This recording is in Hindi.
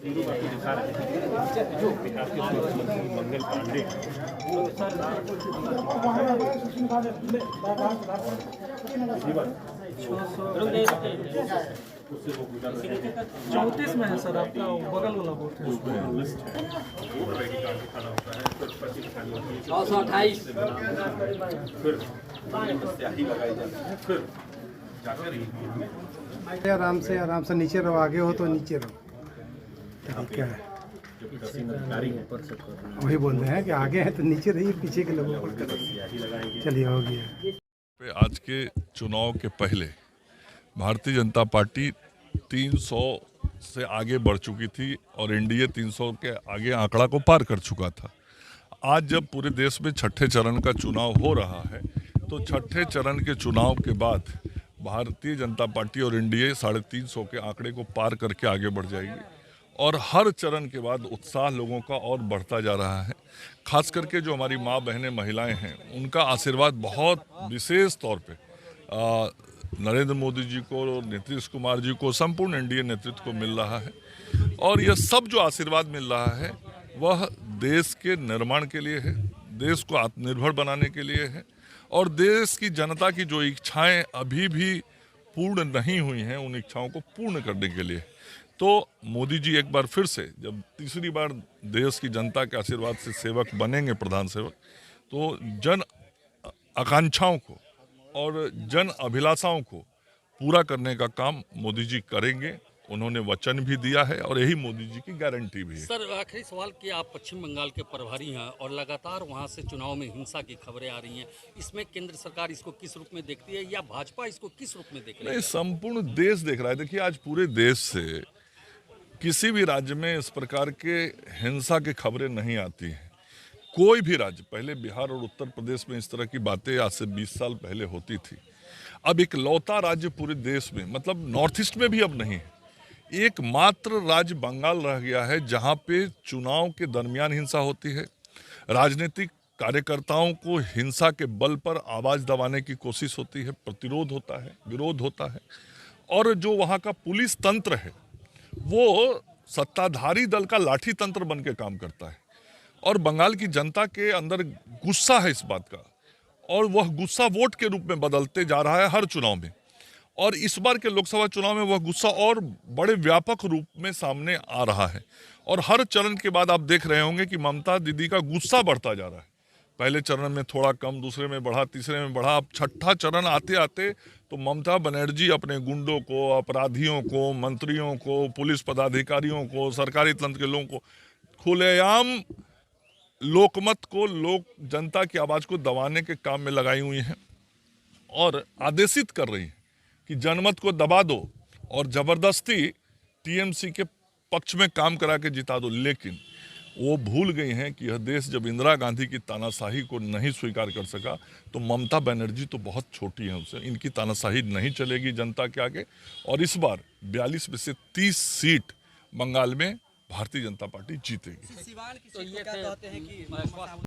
दिखा रहे हैं जो बिहार के स्वास्थ्य मंत्री मंगल पांडे उससे वो गुजर रहे हैं। 34 में है सर, आपका बगल वाला वोट है। उसमें लिस्ट है, वोटर आईडी कार्ड दिखाना होता है, फिर 25 928 फिर स्याही लगाई जाती है, फिर जाकर ईवीएम में आराम से नीचे रहो, आगे हो तो नीचे रहो। तरीका है, जो तहसील अधिकारी हैं वही बोल रहे हैं कि आगे है तो नीचे रहिए, पीछे के लोगों को स्याही लगाएंगे। चलिए हो गया। आज के चुनाव के पहले भारतीय जनता पार्टी 300 से आगे बढ़ चुकी थी और एनडीए 300 के आगे आंकड़ा को पार कर चुका था। आज जब पूरे देश में छठे चरण का चुनाव हो रहा है तो छठे चरण के चुनाव के बाद भारतीय जनता पार्टी और एनडीए 350 के आंकड़े को पार करके आगे बढ़ जाएगी और हर चरण के बाद उत्साह लोगों का और बढ़ता जा रहा है। खास करके जो हमारी माँ बहनें महिलाएं हैं उनका आशीर्वाद बहुत विशेष तौर पे नरेंद्र मोदी जी को, नीतीश कुमार जी को, संपूर्ण एनडीए नेतृत्व को मिल रहा है और यह सब जो आशीर्वाद मिल रहा है वह देश के निर्माण के लिए है, देश को आत्मनिर्भर बनाने के लिए है और देश की जनता की जो इच्छाएं अभी भी पूर्ण नहीं हुई हैं उन इच्छाओं को पूर्ण करने के लिए। तो मोदी जी एक बार फिर से जब तीसरी बार देश की जनता के आशीर्वाद से सेवक बनेंगे, प्रधान सेवक, तो जन आकांक्षाओं को और जन अभिलाषाओं को पूरा करने का काम मोदी जी करेंगे। उन्होंने वचन भी दिया है और यही मोदी जी की गारंटी भी है। सर, आखिरी सवाल कि आप पश्चिम बंगाल के प्रभारी हैं और लगातार वहां से चुनाव में हिंसा की खबरें आ रही हैं, इसमें केंद्र सरकार इसको किस रूप में देखती है या भाजपा इसको किस रूप में देख रही है? नहीं, संपूर्ण देश देख रहा है। देखिए, आज पूरे देश से किसी भी राज्य में इस प्रकार के हिंसा की खबरें नहीं आती हैं। कोई भी राज्य, पहले बिहार और उत्तर प्रदेश में इस तरह की बातें आज से 20 साल पहले होती थी। अब एक लौता राज्य पूरे देश में, मतलब नॉर्थ ईस्ट में भी अब नहीं है, एकमात्र राज्य बंगाल रह गया है जहां पे चुनाव के दरमियान हिंसा होती है। राजनीतिक कार्यकर्ताओं को हिंसा के बल पर आवाज़ दबाने की कोशिश होती है, प्रतिरोध होता है, विरोध होता है और जो वहां का पुलिस तंत्र है वो सत्ताधारी दल का लाठी तंत्र बन के काम करता है और बंगाल की जनता के अंदर गुस्सा है इस बात का और वह गुस्सा वोट के रूप में बदलते जा रहा है हर चुनाव में। और इस बार के लोकसभा चुनाव में वह गुस्सा और बड़े व्यापक रूप में सामने आ रहा है और हर चरण के बाद आप देख रहे होंगे कि ममता दीदी का गुस्सा बढ़ता जा रहा है। पहले चरण में थोड़ा कम, दूसरे में बढ़ा, तीसरे में बढ़ा, अब छठा चरण आते आते तो ममता बनर्जी अपने गुंडों को, अपराधियों को, मंत्रियों को, पुलिस पदाधिकारियों को, सरकारी तंत्र के लोगों को खुलेआम लोकमत को, लोक जनता की आवाज़ को दबाने के काम में लगाई हुई हैं और आदेशित कर रही हैं कि जनमत को दबा दो और ज़बरदस्ती टीएमसी के पक्ष में काम करा के जिता दो। लेकिन वो भूल गई हैं कि यह देश जब इंदिरा गांधी की तानाशाही को नहीं स्वीकार कर सका तो ममता बनर्जी तो बहुत छोटी हैं, उससे इनकी तानाशाही नहीं चलेगी जनता के आगे। और इस बार 42 में से 30 सीट बंगाल में भारतीय जनता पार्टी जीतेगी। तो ये